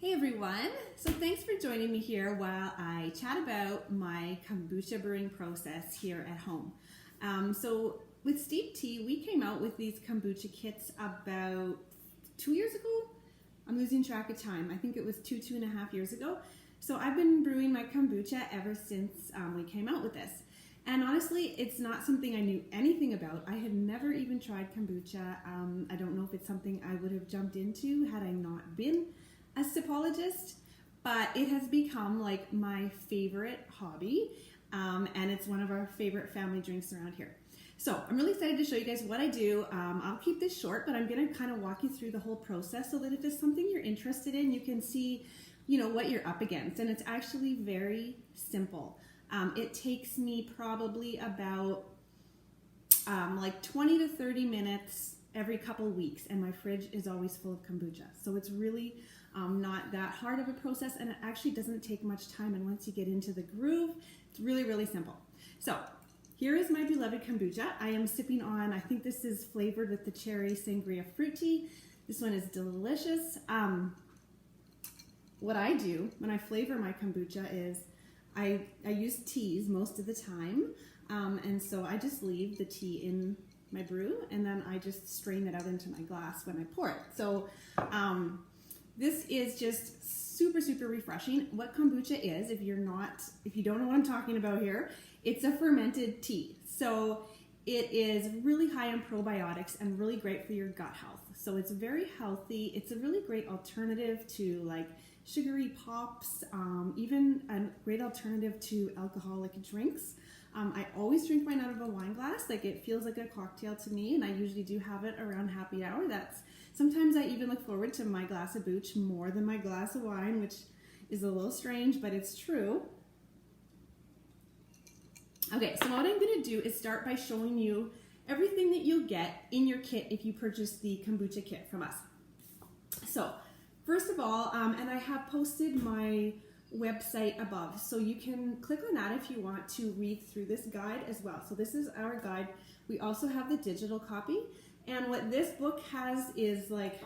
Hey everyone, so thanks for joining me here while I chat about my kombucha brewing process here at home. So with Steep Tea, we came out with these kombucha kits about 2 years ago. I'm losing track of time. I think it was 2.5 years ago. So I've been brewing my kombucha ever since we came out with this. And honestly, it's not something I knew anything about. I had never even tried kombucha. I don't know if it's something I would have jumped into had I not been a Sipologist, but it has become like my favorite hobby, and it's one of our favorite family drinks around here. So I'm really excited to show you guys what I do. I'll keep this short, but I'm going to kind of walk you through the whole process so that if there's something you're interested in, you can see, what you're up against. And it's actually very simple. It takes me probably about like 20 to 30 minutes every couple weeks, and my fridge is always full of kombucha. So it's really not that hard of a process, and it actually doesn't take much time. And once you get into the groove, it's really, really simple. So here is my beloved kombucha. I am sipping on, I think this is flavored with the cherry sangria fruit tea. This one is delicious. What I do when I flavor my kombucha is I use teas most of the time, and so I just leave the tea in my brew, and then I just strain it out into my glass when I pour it. So this is just super, super refreshing. What kombucha is, if you don't know what I'm talking about here, it's a fermented tea. So it is really high in probiotics and really great for your gut health. So it's very healthy. It's a really great alternative to like sugary pops, even a great alternative to alcoholic drinks. I always drink mine out of a wine glass. Like, it feels like a cocktail to me, and I usually do have it around happy hour. Sometimes I even look forward to my glass of booch more than my glass of wine, which is a little strange, but it's true. Okay, so what I'm going to do is start by showing you everything that you'll get in your kit if you purchase the kombucha kit from us. So first of all, and I have posted my website above, so you can click on that if you want to read through this guide as well. So this is our guide. We also have the digital copy, and what this book has is like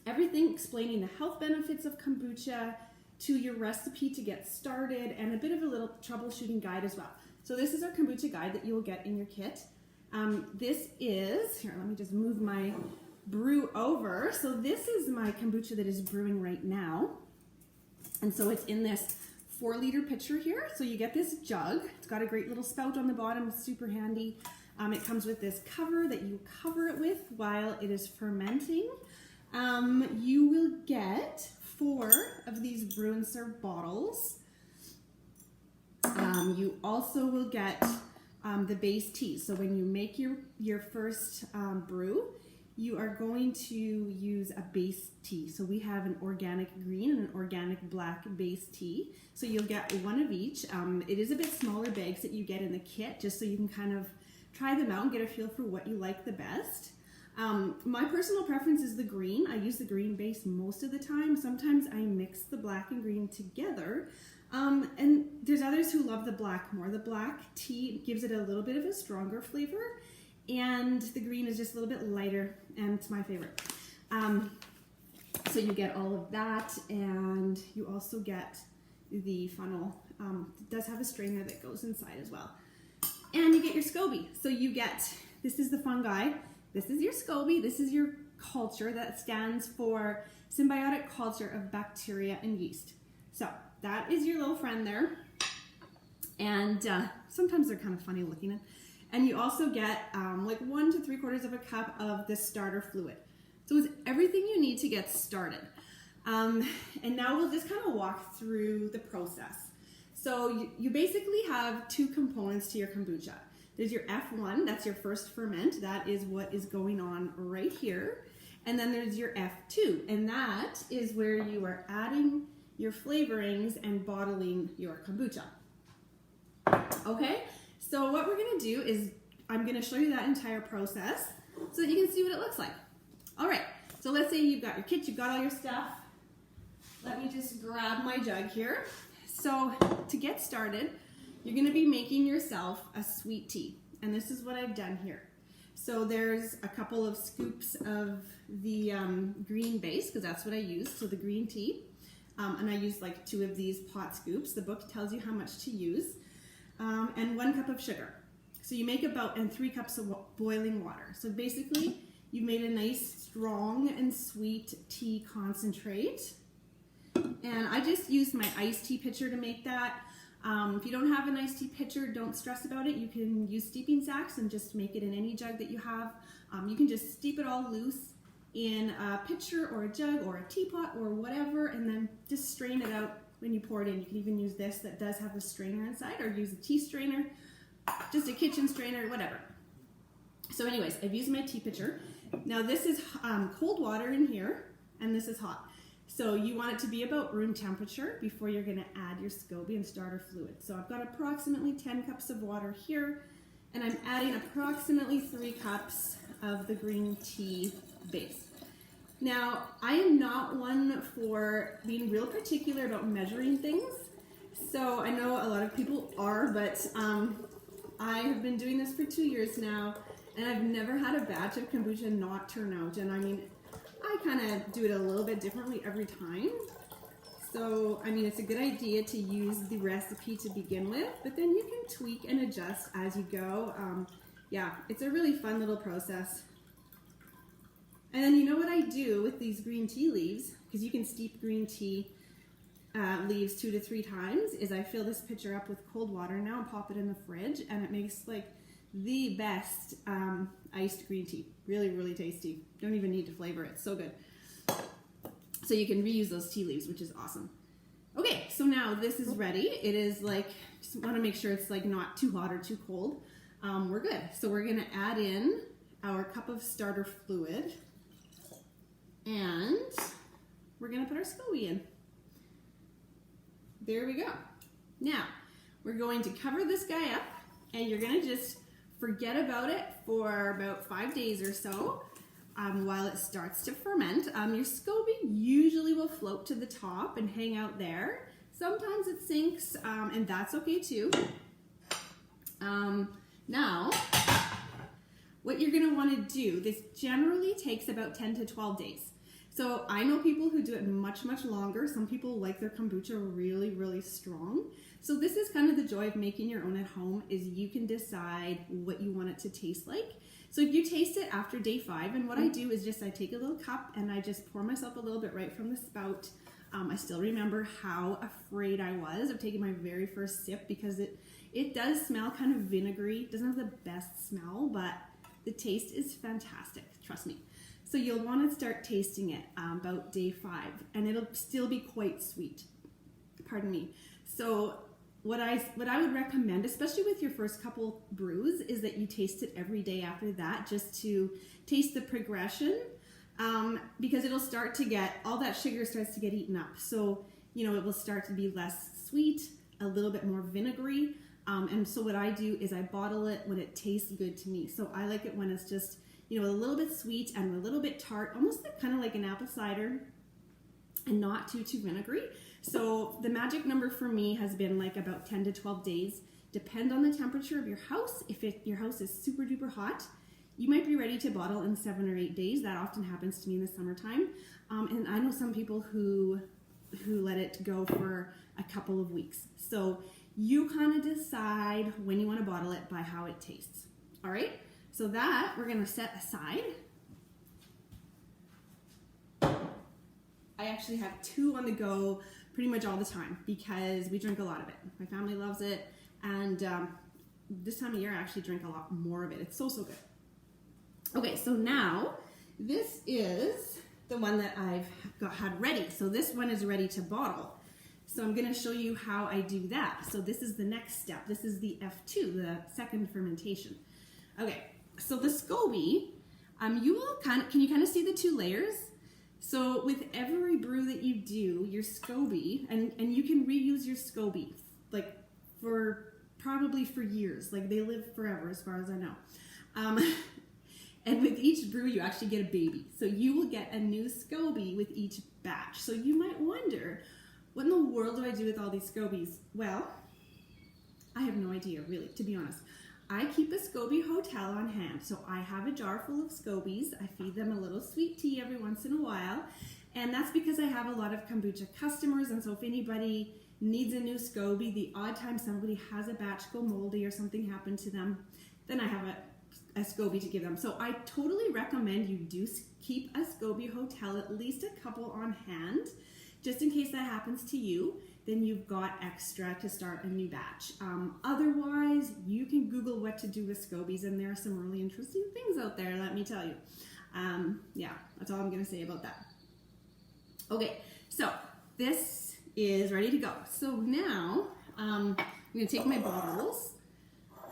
everything explaining the health benefits of kombucha to your recipe to get started, and a bit of a little troubleshooting guide as well. So this is our kombucha guide that you will get in your kit. This is, here, let me just move my brew over. So this is my kombucha that is brewing right now. And so it's in this 4-liter pitcher here. So you get this jug. It's got a great little spout on the bottom. It's super handy. It comes with this cover that you cover it with while it is fermenting. You will get 4 of these brew and serve bottles. You also will get the base tea. So when you make your first brew, you are going to use a base tea. So we have an organic green and an organic black base tea. So you'll get one of each. It is a bit smaller bags that you get in the kit, just so you can kind of try them out and get a feel for what you like the best. My personal preference is the green. I use the green base most of the time. Sometimes I mix the black and green together. And there's others who love the black more. The black tea gives it a little bit of a stronger flavor, and the green is just a little bit lighter, and it's my favorite. So you get all of that, and you also get the funnel. It does have a strainer that goes inside as well. And you get your SCOBY. So you get, this is the fungi, this is your SCOBY, this is your culture that stands for symbiotic culture of bacteria and yeast. So that is your little friend there. And sometimes they're kind of funny looking. And you also get like 1 to 3/4 of a cup of the starter fluid. So it's everything you need to get started. And now we'll just kind of walk through the process. So you basically have 2 components to your kombucha. There's your F1, that's your first ferment. That is what is going on right here. And then there's your F2, and that is where you are adding your flavorings and bottling your kombucha. Okay? So what we're going to do is I'm going to show you that entire process so that you can see what it looks like. All right, so let's say you've got your kit, you've got all your stuff. Let me just grab my jug here. So to get started, you're going to be making yourself a sweet tea. And this is what I've done here. So there's a couple of scoops of the green base, because that's what I use, so the green tea. And I use like 2 of these pot scoops. The book tells you how much to use. And 1 cup of sugar. So you make and 3 cups of boiling water. So basically, you've made a nice, strong and sweet tea concentrate. And I just used my iced tea pitcher to make that. If you don't have an iced tea pitcher, don't stress about it. You can use steeping sacks and just make it in any jug that you have. You can just steep it all loose in a pitcher or a jug or a teapot or whatever, and then just strain it out when you pour it in. You can even use this that does have a strainer inside, or use a tea strainer, just a kitchen strainer, whatever. So anyways, I've used my tea pitcher. Now this is cold water in here, and this is hot. So you want it to be about room temperature before you're going to add your SCOBY and starter fluid. So I've got approximately 10 cups of water here, and I'm adding approximately 3 cups of the green tea base. Now, I am not one for being real particular about measuring things. So I know a lot of people are, but I have been doing this for 2 years now, and I've never had a batch of kombucha not turn out. And I mean, I kind of do it a little bit differently every time. So, I mean, it's a good idea to use the recipe to begin with, but then you can tweak and adjust as you go. Yeah, it's a really fun little process. And then you know what I do with these green tea leaves, because you can steep green tea leaves 2 to 3 times, is I fill this pitcher up with cold water now and pop it in the fridge, and it makes like the best iced green tea. Really, really tasty. Don't even need to flavor it. So good. So you can reuse those tea leaves, which is awesome. Okay, so now this is ready. It is like, just want to make sure it's like not too hot or too cold. We're good. So we're going to add in our cup of starter fluid, and we're going to put our SCOBY in. There we go. Now, we're going to cover this guy up, and you're going to just forget about it for about 5 days or so while it starts to ferment. Your SCOBY usually will float to the top and hang out there. Sometimes it sinks, and that's okay too. Now, what you're going to want to do, this generally takes about 10 to 12 days. So I know people who do it much, much longer. Some people like their kombucha really, really strong. So this is kind of the joy of making your own at home, is you can decide what you want it to taste like. So if you taste it after day 5, and what I do is just I take a little cup and I just pour myself a little bit right from the spout. I still remember how afraid I was of taking my very first sip, because it does smell kind of vinegary. It doesn't have the best smell, but the taste is fantastic, trust me. So you'll want to start tasting it about day 5, and it'll still be quite sweet. Pardon me. So what I would recommend, especially with your first couple brews, is that you taste it every day after that, just to taste the progression, because it'll start to get, all that sugar starts to get eaten up. So, you know, it will start to be less sweet, a little bit more vinegary. And so what I do is I bottle it when it tastes good to me. So I like it when it's just, you know, a little bit sweet and a little bit tart, almost like, kind of like an apple cider, and not too vinegary. So the magic number for me has been like about 10 to 12 days. Depend on the temperature of your house. If your house is super duper hot, you might be ready to bottle in 7 or 8 days. That often happens to me in the summertime. And I know some people who let it go for a couple of weeks. So you kind of decide when you want to bottle it by how it tastes. All right, so that we're going to set aside. I actually have 2 on the go pretty much all the time because we drink a lot of it. My family loves it, and this time of year I actually drink a lot more of it. It's so good. Okay, so now this is the one that I've had ready. So this one is ready to bottle. So I'm going to show you how I do that. So this is the next step. This is the F2, the second fermentation. Okay, so the SCOBY, can you kind of see the 2 layers? So with every brew that you do, your SCOBY, and you can reuse your SCOBY like probably for years. Like they live forever as far as I know. And with each brew, you actually get a baby. So you will get a new SCOBY with each batch. So you might wonder, what in the world do I do with all these SCOBYs? Well, I have no idea, really, to be honest. I keep a SCOBY hotel on hand. So I have a jar full of SCOBYs. I feed them a little sweet tea every once in a while. And that's because I have a lot of kombucha customers, and so if anybody needs a new SCOBY, the odd time somebody has a batch go moldy or something happen to them, then I have a SCOBY to give them. So I totally recommend you do keep a SCOBY hotel, at least a couple on hand, just in case that happens to you. Then you've got extra to start a new batch. Otherwise, you can Google what to do with SCOBYs, and there are some really interesting things out there, let me tell you. Yeah, that's all I'm gonna say about that. Okay, so this is ready to go. So now I'm gonna take my bottles.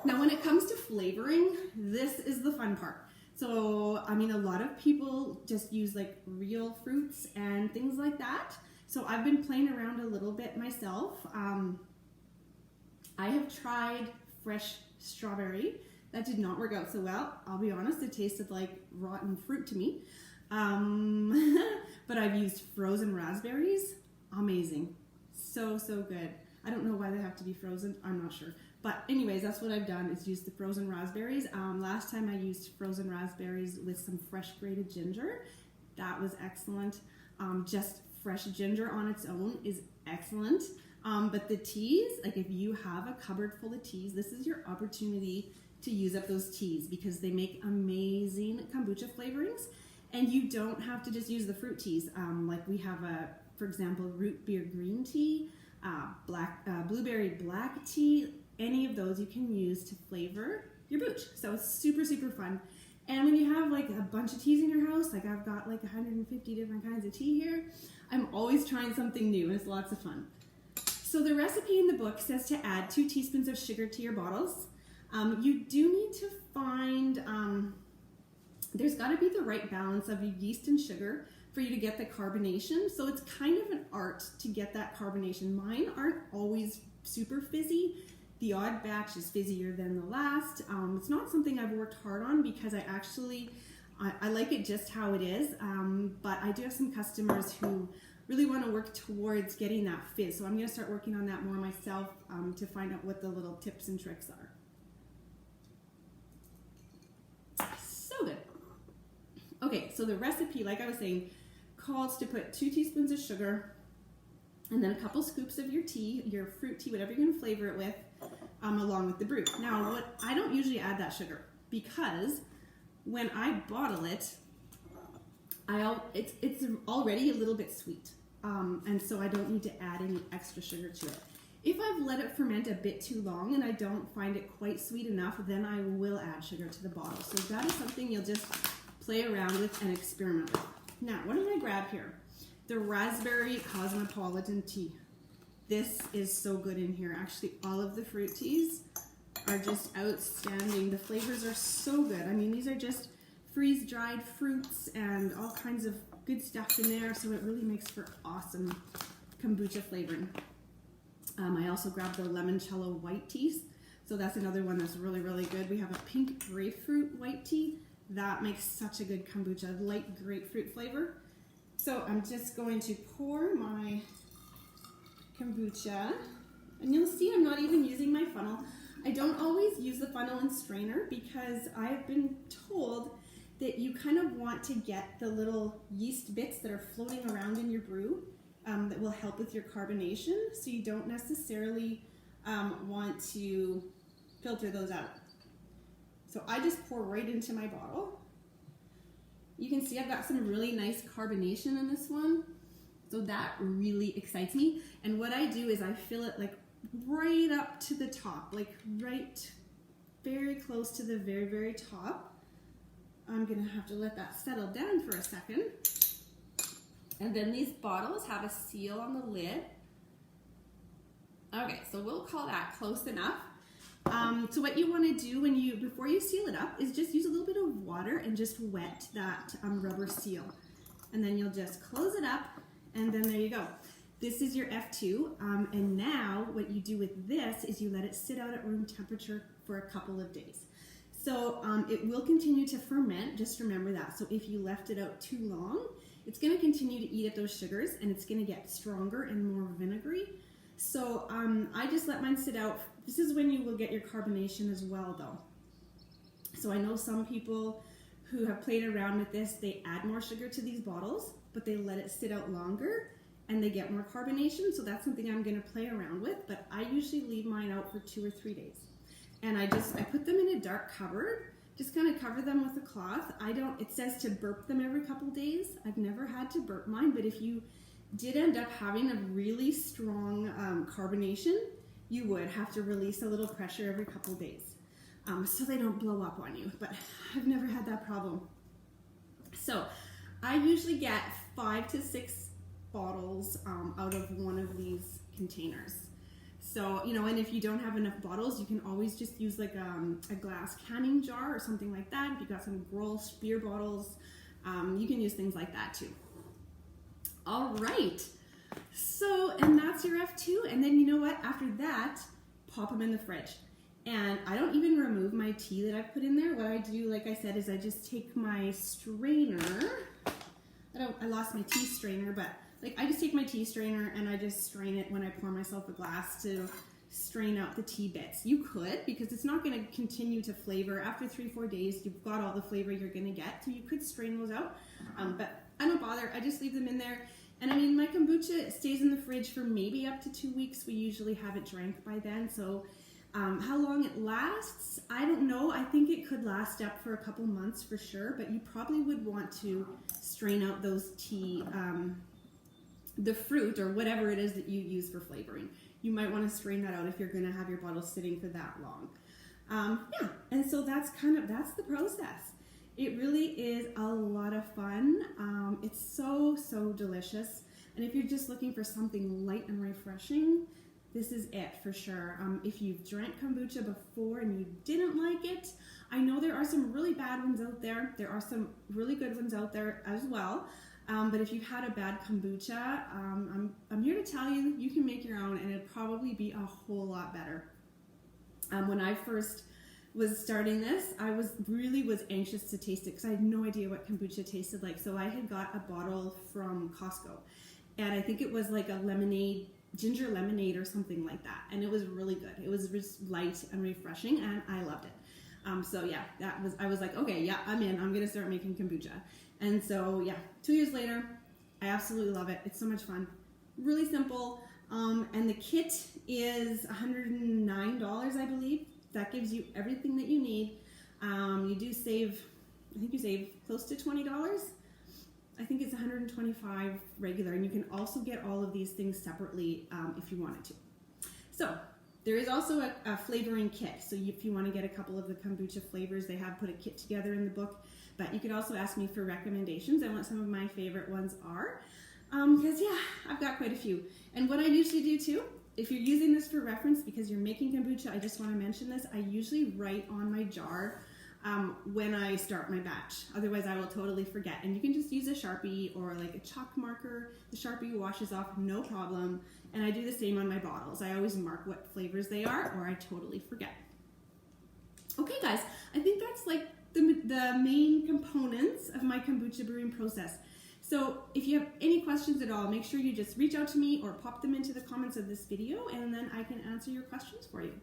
Now when it comes to flavoring, this is the fun part. So, I mean, a lot of people just use like real fruits and things like that. So I've been playing around a little bit myself. I have tried fresh strawberry. That did not work out so well. I'll be honest, it tasted like rotten fruit to me. But I've used frozen raspberries. Amazing. So good. I don't know why they have to be frozen. I'm not sure. But anyways, that's what I've done, is use the frozen raspberries. Last time I used frozen raspberries with some fresh grated ginger. That was excellent. Just fresh ginger on its own is excellent. But the teas, like if you have a cupboard full of teas, this is your opportunity to use up those teas, because they make amazing kombucha flavorings. And you don't have to just use the fruit teas. Like we have for example, root beer green tea, blueberry black tea. Any of those you can use to flavor your booch. So it's super fun. And when you have like a bunch of teas in your house, like I've got like 150 different kinds of tea here, I'm always trying something new, and it's lots of fun. So the recipe in the book says to add 2 teaspoons of sugar to your bottles. You do need to find, there's got to be the right balance of yeast and sugar for you to get the carbonation. So it's kind of an art to get that carbonation. Mine aren't always super fizzy. The odd batch is fizzier than the last. It's not something I've worked hard on, because I like it just how it is. But I do have some customers who really want to work towards getting that fizz. So I'm going to start working on that more myself to find out what the little tips and tricks are. So good. Okay, so the recipe, like I was saying, calls to put 2 teaspoons of sugar and then a couple scoops of your tea, your fruit tea, whatever you're going to flavor it with, along with the brew. Now, I don't usually add that sugar, because when I bottle it, it's already a little bit sweet, and so I don't need to add any extra sugar to it. If I've let it ferment a bit too long and I don't find it quite sweet enough, then I will add sugar to the bottle. So that is something you'll just play around with and experiment with. Now, what did I grab here? The raspberry cosmopolitan tea. This is so good in here. Actually, all of the fruit teas are just outstanding. The flavors are so good. I mean, these are just freeze-dried fruits and all kinds of good stuff in there, so it really makes for awesome kombucha flavoring. I also grabbed the limoncello white teas. So that's another one that's really good. We have a pink grapefruit white tea. That makes such a good kombucha, light grapefruit flavor. So I'm just going to pour my kombucha, and you'll see I'm not even using my funnel. I don't always use the funnel and strainer, because I've been told that you kind of want to get the little yeast bits that are floating around in your brew that will help with your carbonation, so you don't necessarily want to filter those out. So I just pour right into my bottle. You can see I've got some really nice carbonation in this one, so that really excites me. And what I do is I fill it like right up to the top, like right very close to the very top. I'm gonna have to let that settle down for a second. And then these bottles have a seal on the lid. Okay, so we'll call that close enough. So what you want to do before you seal it up is just use a little bit of water and just wet that rubber seal. And then you'll just close it up, and then there you go. This is your F2, and now what you do with this is you let it sit out at room temperature for a couple of days. So it will continue to ferment, just remember that. So if you left it out too long, it's going to continue to eat up those sugars, and it's going to get stronger and more vinegary. So I just let mine sit out. This is when you will get your carbonation as well, though. So I know some people who have played around with this, they add more sugar to these bottles, but they let it sit out longer and they get more carbonation. So that's something I'm going to play around with, but I usually leave mine out for 2 or 3 days. And I put them in a dark cupboard, just kind of cover them with a cloth. It says to burp them every couple days. I've never had to burp mine, but if you did end up having a really strong carbonation, you would have to release a little pressure every couple days so they don't blow up on you, but I've never had that problem. So I usually get 5 to 6 bottles out of one of these containers. So, and if you don't have enough bottles, you can always just use like a glass canning jar or something like that. If you've got some Grolsch beer bottles, you can use things like that too. All right, so, and that's your F2, and then you know what, after that, pop them in the fridge. And I don't even remove my tea that I've put in there. What I do, like I said, is I just take my strainer, I lost my tea strainer, but like I just take my tea strainer and I just strain it when I pour myself a glass to strain out the tea bits. You could, because it's not going to continue to flavor. After 3-4 days, you've got all the flavor you're going to get, so you could strain those out, but I don't bother. I just leave them in there. And I mean, my kombucha stays in the fridge for maybe up to 2 weeks. We usually have it drank by then. So how long it lasts, I don't know. I think it could last up for a couple months for sure, but you probably would want to strain out those tea, the fruit or whatever it is that you use for flavoring. You might want to strain that out if you're going to have your bottle sitting for that long. Yeah, and so that's the process. It really is a lot of fun. It's so delicious. And if you're just looking for something light and refreshing, this is it for sure. If you've drank kombucha before and you didn't like it, I know there are some really bad ones out there. There are some really good ones out there as well. But if you've had a bad kombucha, I'm here to tell you, you can make your own and it'd probably be a whole lot better. When I first was starting this, I was anxious to taste it because I had no idea what kombucha tasted like. So I had got a bottle from Costco, and I think it was like a ginger lemonade or something like that, and it was really good. It was just light and refreshing, and I loved it. So yeah, I was like, okay, yeah, I'm in. I'm gonna start making kombucha. And so yeah, 2 years later, I absolutely love it. It's so much fun, really simple, and the kit is $109, I believe. That gives you everything that you need. You do save, I think you save close to $20. I think it's $125 regular, and you can also get all of these things separately if you wanted to. So there is also a flavoring kit. So if you want to get a couple of the kombucha flavors, they have put a kit together in the book, but you could also ask me for recommendations on what some of my favorite ones are. Because yeah, I've got quite a few. And what I usually do too, if you're using this for reference because you're making kombucha, I just want to mention this. I usually write on my jar when I start my batch. Otherwise, I will totally forget. And you can just use a Sharpie or like a chalk marker. The Sharpie washes off, no problem. And I do the same on my bottles. I always mark what flavors they are, or I totally forget. Okay, guys, I think that's like the main components of my kombucha brewing process. So if you have any questions at all, make sure you just reach out to me or pop them into the comments of this video, and then I can answer your questions for you.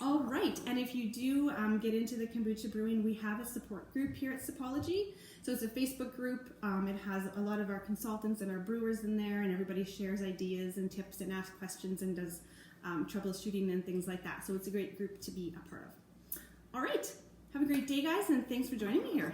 All right, and if you do get into the kombucha brewing, we have a support group here at Sipology. So it's a Facebook group. It has a lot of our consultants and our brewers in there, and everybody shares ideas and tips and asks questions and does troubleshooting and things like that. So it's a great group to be a part of. All right, have a great day, guys, and thanks for joining me here.